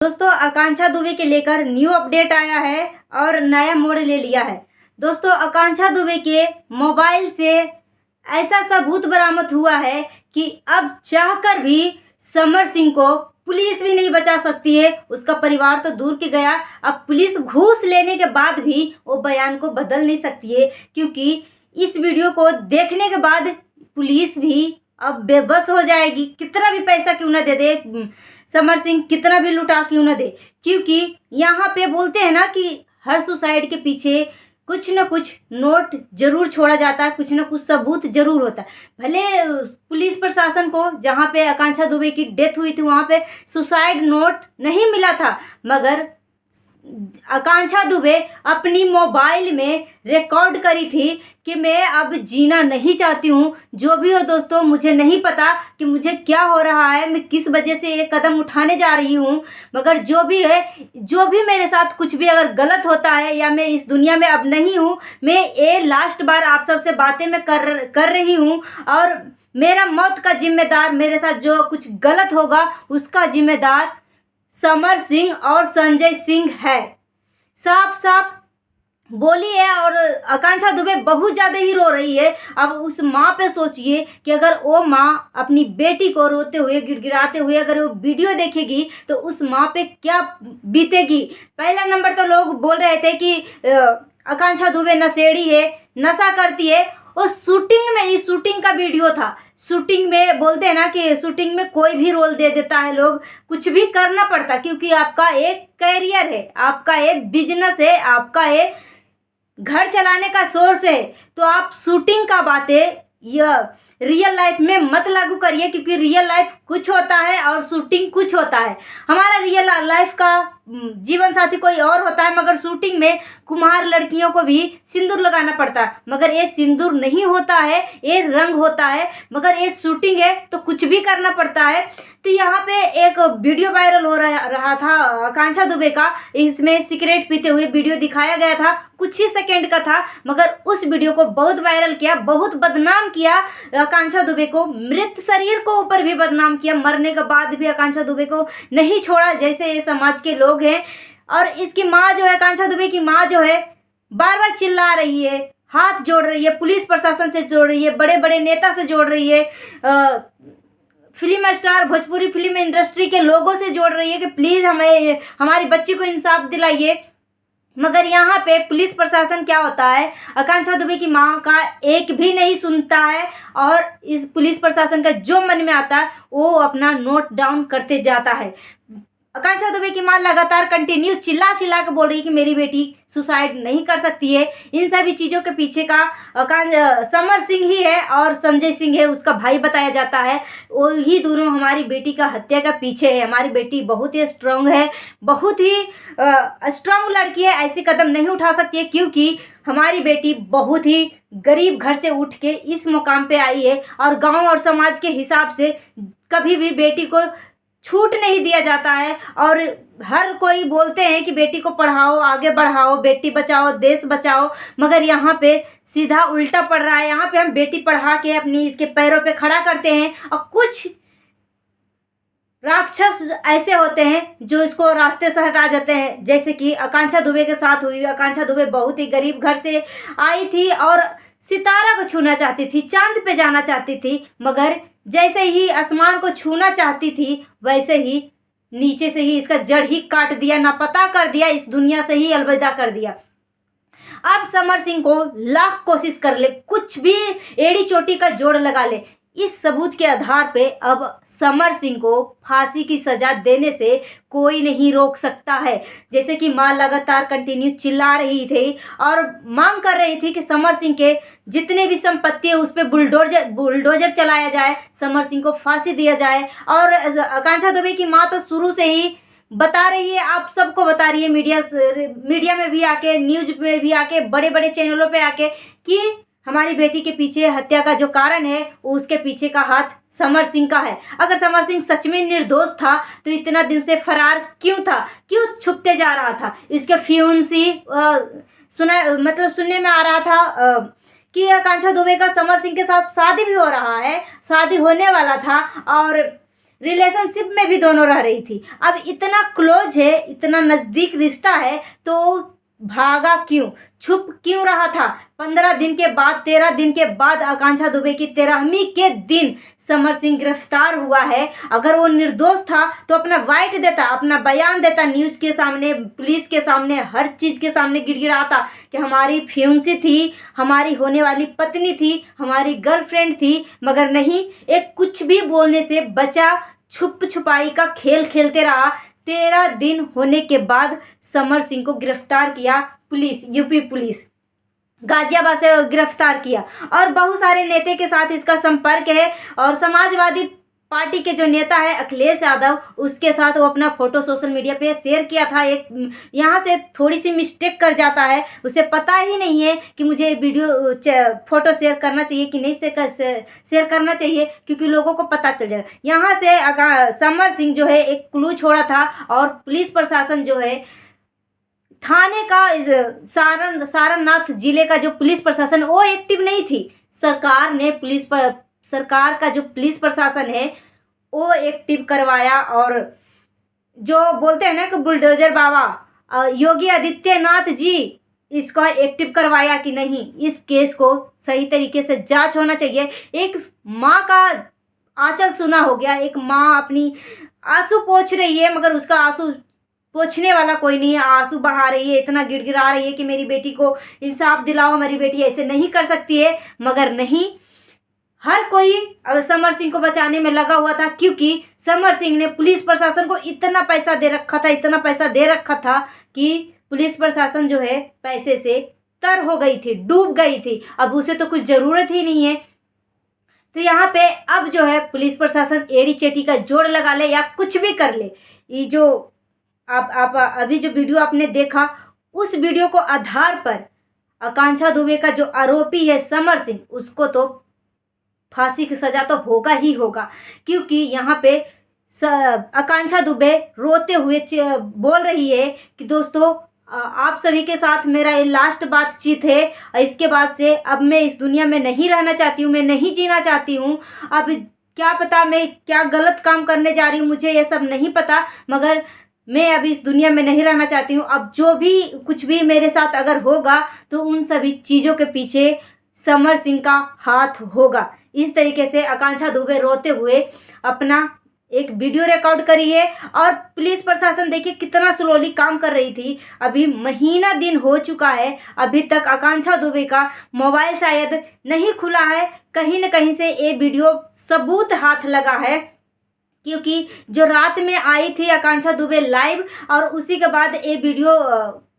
दोस्तों आकांक्षा दुबे के लेकर न्यू अपडेट आया है और नया मोड़ ले लिया है। दोस्तों आकांक्षा दुबे के मोबाइल से ऐसा सबूत बरामद हुआ है कि अब चाहकर भी समर सिंह को पुलिस भी नहीं बचा सकती है। उसका परिवार तो दूर के गया, अब पुलिस घूस लेने के बाद भी वो बयान को बदल नहीं सकती है, क्योंकि इस वीडियो को देखने के बाद पुलिस भी अब बेबस हो जाएगी। कितना भी पैसा क्यों ना दे दे समर सिंह, कितना भी लुटा क्यों ना दे, क्योंकि यहाँ पे बोलते हैं ना कि हर सुसाइड के पीछे कुछ न कुछ नोट जरूर छोड़ा जाता है, कुछ न कुछ सबूत जरूर होता है। भले पुलिस प्रशासन को जहाँ पे आकांक्षा दुबे की डेथ हुई थी वहाँ पे सुसाइड नोट नहीं मिला था, मगर आकांक्षा दुबे अपनी मोबाइल में रिकॉर्ड करी थी कि मैं अब जीना नहीं चाहती हूँ। जो भी हो दोस्तों, मुझे नहीं पता कि मुझे क्या हो रहा है, मैं किस वजह से ये कदम उठाने जा रही हूँ, मगर जो भी है, जो भी मेरे साथ कुछ भी अगर गलत होता है या मैं इस दुनिया में अब नहीं हूँ, मैं ये लास्ट बार आप सबसे बातें मैं कर रही हूँ। और मेरा मौत का जिम्मेदार, मेरे साथ जो कुछ गलत होगा उसका जिम्मेदार समर सिंह और संजय सिंह है। साफ साफ बोली है। और आकांक्षा दुबे बहुत ज़्यादा ही रो रही है। अब उस माँ पे सोचिए कि अगर वो माँ अपनी बेटी को रोते हुए गिड़गिड़ाते हुए अगर वो वीडियो देखेगी तो उस माँ पे क्या बीतेगी। पहला नंबर तो लोग बोल रहे थे कि आकांक्षा दुबे नशेड़ी है, नशा करती है। और शूटिंग में, इस शूटिंग का वीडियो था, शूटिंग में बोलते हैं ना कि शूटिंग में कोई भी रोल दे देता है, लोग कुछ भी करना पड़ता, क्योंकि आपका एक कैरियर है, आपका एक बिजनेस है, आपका एक घर चलाने का सोर्स है। तो आप शूटिंग का बातें यह रियल लाइफ में मत लागू करिए, क्योंकि रियल लाइफ कुछ होता है और शूटिंग कुछ होता है। हमारा रियल लाइफ का जीवन साथी कोई और होता है, मगर शूटिंग में कुम्हार लड़कियों को भी सिंदूर लगाना पड़ता है, मगर ये सिंदूर नहीं होता है, ये रंग होता है। मगर ये शूटिंग है तो कुछ भी करना पड़ता है। तो यहाँ पे एक वीडियो वायरल हो रहा था आकांक्षा दुबे का, इसमें सिगरेट पीते हुए वीडियो दिखाया गया था, कुछ ही सेकंड का था, मगर उस वीडियो को बहुत वायरल किया, बहुत बदनाम किया आकांक्षा दुबे को, मृत शरीर को ऊपर भी बदनाम किया, मरने के बाद भी आकांक्षा दुबे को नहीं छोड़ा, जैसे ये समाज के लोग हैं। और इसकी माँ जो है, आकांक्षा दुबे की माँ जो है, बार बार चिल्ला रही है, हाथ जोड़ रही है, पुलिस प्रशासन से जोड़ रही है, बड़े बड़े नेता से जोड़ रही है, film star, Bhojpuri film industry के लोगों से जोड़ रही है कि प्लीज़ हमें, हमारी बच्ची को इंसाफ दिलाइए। मगर यहाँ पे पुलिस प्रशासन क्या होता है, आकांक्षा दुबे की माँ का एक भी नहीं सुनता है, और इस पुलिस प्रशासन का जो मन में आता है वो अपना नोट डाउन करते जाता है। आकांक्षा दुबे की माँ लगातार कंटिन्यू चिल्ला चिल्ला के बोल रही है कि मेरी बेटी सुसाइड नहीं कर सकती है। इन सभी चीज़ों के पीछे का समर सिंह ही है और संजय सिंह है, उसका भाई बताया जाता है। वही दोनों हमारी बेटी का हत्या का पीछे है। हमारी बेटी बहुत ही स्ट्रांग है, बहुत ही स्ट्रांग लड़की है, ऐसे कदम नहीं उठा सकती है, क्योंकि हमारी बेटी बहुत ही गरीब घर से उठ के इस मुकाम पे आई है। और गांव और समाज के हिसाब से कभी भी बेटी को छूट नहीं दिया जाता है। और हर कोई बोलते हैं कि बेटी को पढ़ाओ, आगे बढ़ाओ, बेटी बचाओ देश बचाओ, मगर यहाँ पे सीधा उल्टा पड़ रहा है। यहाँ पे हम बेटी पढ़ा के अपनी इसके पैरों पे खड़ा करते हैं, और कुछ राक्षस ऐसे होते हैं जो इसको रास्ते से हटा जाते हैं, जैसे कि आकांक्षा दुबे के साथ हुई। आकांक्षा दुबे बहुत ही गरीब घर से आई थी और सितारा को छूना चाहती थी, चांद पे जाना चाहती थी, मगर जैसे ही आसमान को छूना चाहती थी वैसे ही नीचे से ही इसका जड़ ही काट दिया, नापता कर दिया, इस दुनिया से ही अलविदा कर दिया। अब समर सिंह को लाख कोशिश कर ले, कुछ भी एड़ी चोटी का जोड़ लगा ले, इस सबूत के आधार पे अब समर सिंह को फांसी की सजा देने से कोई नहीं रोक सकता है। जैसे कि माँ लगातार कंटिन्यू चिल्ला रही थी और मांग कर रही थी कि समर सिंह के जितने भी संपत्ति है उस पर बुलडोजर चलाया जाए, समर सिंह को फांसी दिया जाए। और आकांक्षा दुबे की माँ तो शुरू से ही बता रही है, आप सबको बता रही है, मीडिया में भी आके, न्यूज में भी आके, बड़े बड़े चैनलों पे आके, कि हमारी बेटी के पीछे हत्या का जो कारण है उसके पीछे का हाथ समर सिंह का है। अगर समर सिंह सच में निर्दोष था तो इतना दिन से फरार क्यों था, क्यों छुपते जा रहा था। इसके फ्यूंसी सुनने में आ रहा था कि आकांक्षा दुबे का समर सिंह के साथ शादी भी हो रहा है, शादी होने वाला था। और रिलेशनशिप में भी दोनों रह रही थी। अब इतना क्लोज है, इतना नज़दीक रिश्ता है, तो भागा क्यों, छुप क्यों रहा था? 15 दिन के बाद, 13 दिन के बाद आकांक्षा दुबे की 13वीं के दिन समर सिंह गिरफ्तार हुआ है। अगर वो निर्दोष था तो अपना वाइट देता, अपना बयान देता, न्यूज़ के सामने, पुलिस के सामने, हर चीज़ के सामने गिड़गिड़ाता कि हमारी फ्यूंसी थी, हमारी होने वाली पत्नी थी, हमारी गर्लफ्रेंड थी। मगर नहीं, एक कुछ भी बोलने से बचा, छुप छुपाई का खेल खेलते रहा। 13 दिन होने के बाद समर सिंह को गिरफ्तार किया पुलिस, यूपी पुलिस गाजियाबाद से गिरफ्तार किया। और बहुत सारे नेता के साथ इसका संपर्क है। और समाजवादी पार्टी के जो नेता है अखिलेश यादव, उसके साथ वो अपना फ़ोटो सोशल मीडिया पे शेयर किया था। एक यहाँ से थोड़ी सी मिस्टेक कर जाता है, उसे पता ही नहीं है कि मुझे वीडियो फ़ोटो शेयर करना चाहिए कि नहीं शेयर करना चाहिए, क्योंकि लोगों को पता चल जाएगा। यहाँ से समर सिंह जो है एक क्लू छोड़ा था। और पुलिस प्रशासन जो है थाने का, सारनाथ जिले का जो पुलिस प्रशासन, वो एक्टिव नहीं थी। सरकार का जो पुलिस प्रशासन है वो एक्टिव करवाया। और जो बोलते हैं ना कि बुलडोजर बाबा योगी आदित्यनाथ जी, इसको एक्टिव करवाया कि नहीं, इस केस को सही तरीके से जांच होना चाहिए। एक माँ का आंचल सुना हो गया, एक माँ अपनी आंसू पोंछ रही है, मगर उसका आंसू पोंछने वाला कोई नहीं है। आंसू बहा रही है, इतना गिड़गिड़ा रही है कि मेरी बेटी को इंसाफ दिलाओ, हमारी बेटी ऐसे नहीं कर सकती है। मगर नहीं, हर कोई समर सिंह को बचाने में लगा हुआ था, क्योंकि समर सिंह ने पुलिस प्रशासन को इतना पैसा दे रखा था कि पुलिस प्रशासन जो है पैसे से तर हो गई थी, डूब गई थी। अब उसे तो कुछ ज़रूरत ही नहीं है। तो यहाँ पे अब जो है पुलिस प्रशासन एड़ी चेटी का जोड़ लगा ले या कुछ भी कर ले। ये जो आप अभी जो वीडियो आपने देखा, उस वीडियो को आधार पर आकांक्षा दुबे का जो आरोपी है समर सिंह, उसको तो फांसी की सज़ा तो होगा ही होगा। क्योंकि यहाँ पे आकांक्षा दुबे रोते हुए बोल रही है कि दोस्तों, आप सभी के साथ मेरा ये लास्ट बातचीत है। इसके बाद से अब मैं इस दुनिया में नहीं रहना चाहती हूँ, मैं नहीं जीना चाहती हूँ। अब क्या पता मैं क्या गलत काम करने जा रही हूँ, मुझे ये सब नहीं पता, मगर मैं अभी इस दुनिया में नहीं रहना चाहती हूँ। अब जो भी कुछ भी मेरे साथ अगर होगा तो उन सभी चीज़ों के पीछे समर सिंह का हाथ होगा। इस तरीके से आकांक्षा दुबे रोते हुए अपना एक वीडियो रिकॉर्ड करी है। और पुलिस प्रशासन देखिए कितना स्लोली काम कर रही थी। अभी महीना दिन हो चुका है, अभी तक आकांक्षा दुबे का मोबाइल शायद नहीं खुला है। कहीं न कहीं से ये वीडियो सबूत हाथ लगा है, क्योंकि जो रात में आई थी आकांक्षा दुबे लाइव, और उसी के बाद ये वीडियो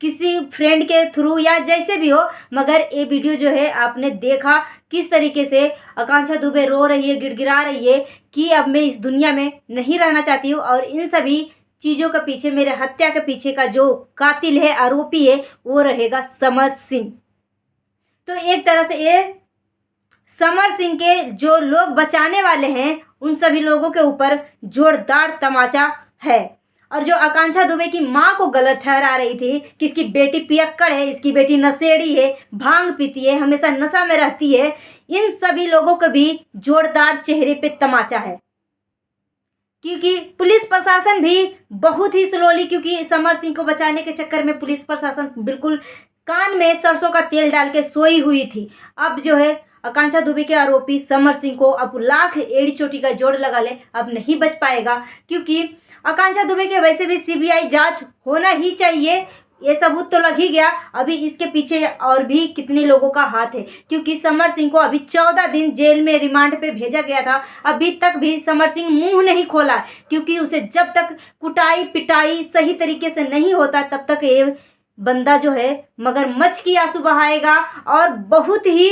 किसी फ्रेंड के थ्रू या जैसे भी हो, मगर ये वीडियो जो है आपने देखा किस तरीके से आकांक्षा दुबे रो रही है, गिड़गिड़ा रही है कि अब मैं इस दुनिया में नहीं रहना चाहती हूँ। और इन सभी चीज़ों के पीछे, मेरे हत्या के पीछे का जो कातिल है, आरोपी है, वो रहेगा समर सिंह। तो एक तरह से ये समर सिंह के जो लोग बचाने वाले हैं, उन सभी लोगों के ऊपर जोरदार तमाचा है। और जो आकांक्षा दुबे की माँ को गलत ठहरा रही थी कि इसकी बेटी पियक्कड़ है, इसकी बेटी नशेड़ी है, भांग पीती है, हमेशा नशा में रहती है, इन सभी लोगों को भी जोरदार चेहरे पे तमाचा है। क्योंकि पुलिस प्रशासन भी बहुत ही स्लोली, क्योंकि समर सिंह को बचाने के चक्कर में पुलिस प्रशासन बिल्कुल कान में सरसों का तेल डाल के सोई हुई थी। अब जो है आकांक्षा दुबे के आरोपी समर सिंह को अब लाख एड़ी चोटी का जोड़ लगा ले, अब नहीं बच पाएगा। क्योंकि आकांक्षा दुबे के वैसे भी सीबीआई जांच होना ही चाहिए, ये सबूत तो लग ही गया। अभी इसके पीछे और भी कितने लोगों का हाथ है, क्योंकि समर सिंह को अभी 14 दिन जेल में रिमांड पे भेजा गया था। अभी तक भी समर सिंह मुंह नहीं खोला, क्योंकि उसे जब तक कुटाई पिटाई सही तरीके से नहीं होता तब तक ये बंदा जो है मगरमच्छ की आंसू बहाएगा। और बहुत ही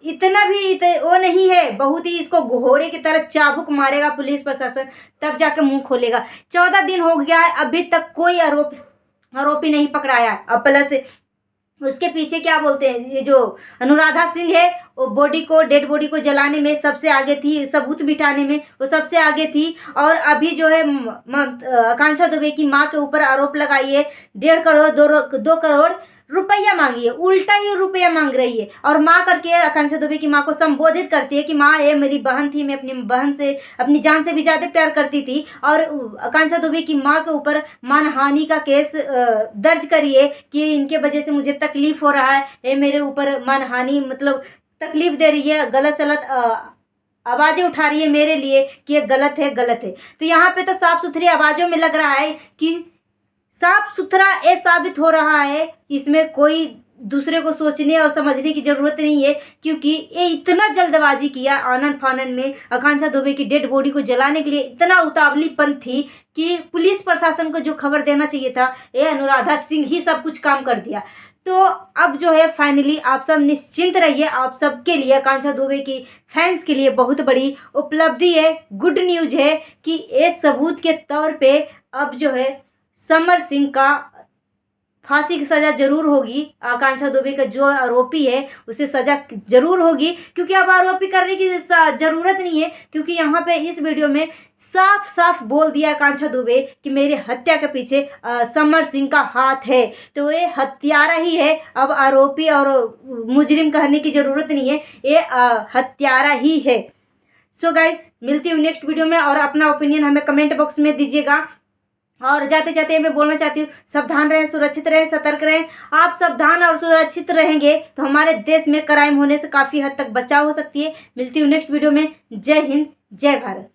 इतना भी वो नहीं है, बहुत ही इसको घोड़े की तरह चाबुक मारेगा पुलिस प्रशासन, तब जाके मुंह खोलेगा। 14 दिन हो गया है, अभी तक कोई आरोपी नहीं पकड़ाया। अब प्लस उसके पीछे क्या बोलते हैं, ये जो अनुराधा सिंह है, वो डेड बॉडी को जलाने में सबसे आगे थी, सबूत बिठाने में वो सबसे आगे थी। और अभी जो है आकांक्षा दुबे की माँ के ऊपर आरोप लगाई है 1.5 करोड़ 2 करोड़ रुपया मांगी है, उल्टा ही रुपया मांग रही है। और माँ करके आकांक्षा दुबे की माँ को संबोधित करती है कि माँ ये मेरी बहन थी, मैं अपनी बहन से अपनी जान से भी ज़्यादा प्यार करती थी। और आकांक्षा दुबे की माँ के ऊपर मानहानि का केस दर्ज करिए कि इनके वजह से मुझे तकलीफ हो रहा है, ये मेरे ऊपर मानहानि मतलब तकलीफ दे रही है, गलत सलत आवाज़ें उठा रही है मेरे लिए कि ये गलत है गलत है। तो यहाँ पे तो साफ सुथरी आवाज़ों में लग रहा है कि साफ सुथरा ये साबित हो रहा है, इसमें कोई दूसरे को सोचने और समझने की ज़रूरत नहीं है, क्योंकि ये इतना जल्दबाजी किया आनन फानन में। आकांक्षा दुबे की डेड बॉडी को जलाने के लिए इतना उतावलीपन थी कि पुलिस प्रशासन को जो खबर देना चाहिए था, ये अनुराधा सिंह ही सब कुछ काम कर दिया। तो अब जो है फाइनली आप सब निश्चिंत रहिए, आप सबके लिए आकांक्षा दुबे की फैंस के लिए बहुत बड़ी उपलब्धि है, गुड न्यूज है कि ये सबूत के तौर पे अब जो है समर सिंह का फांसी की सज़ा जरूर होगी। आकांक्षा दुबे का जो आरोपी है उसे सज़ा जरूर होगी, क्योंकि अब आरोपी करने की ज़रूरत नहीं है, क्योंकि यहाँ पे इस वीडियो में साफ साफ बोल दिया आकांक्षा दुबे कि मेरे हत्या के पीछे समर सिंह का हाथ है। तो ये हत्यारा ही है, अब आरोपी और मुजरिम कहने की ज़रूरत नहीं है, ये हत्यारा ही है। सो गाइस, मिलती हूँ नेक्स्ट वीडियो में, और अपना ओपिनियन हमें कमेंट बॉक्स में दीजिएगा। और जाते जाते मैं बोलना चाहती हूँ, सावधान रहें, सुरक्षित रहें, सतर्क रहें। आप सावधान और सुरक्षित रहेंगे तो हमारे देश में क्राइम होने से काफ़ी हद तक बचाव हो सकती है। मिलती हूँ नेक्स्ट वीडियो में। जय हिंद, जय भारत।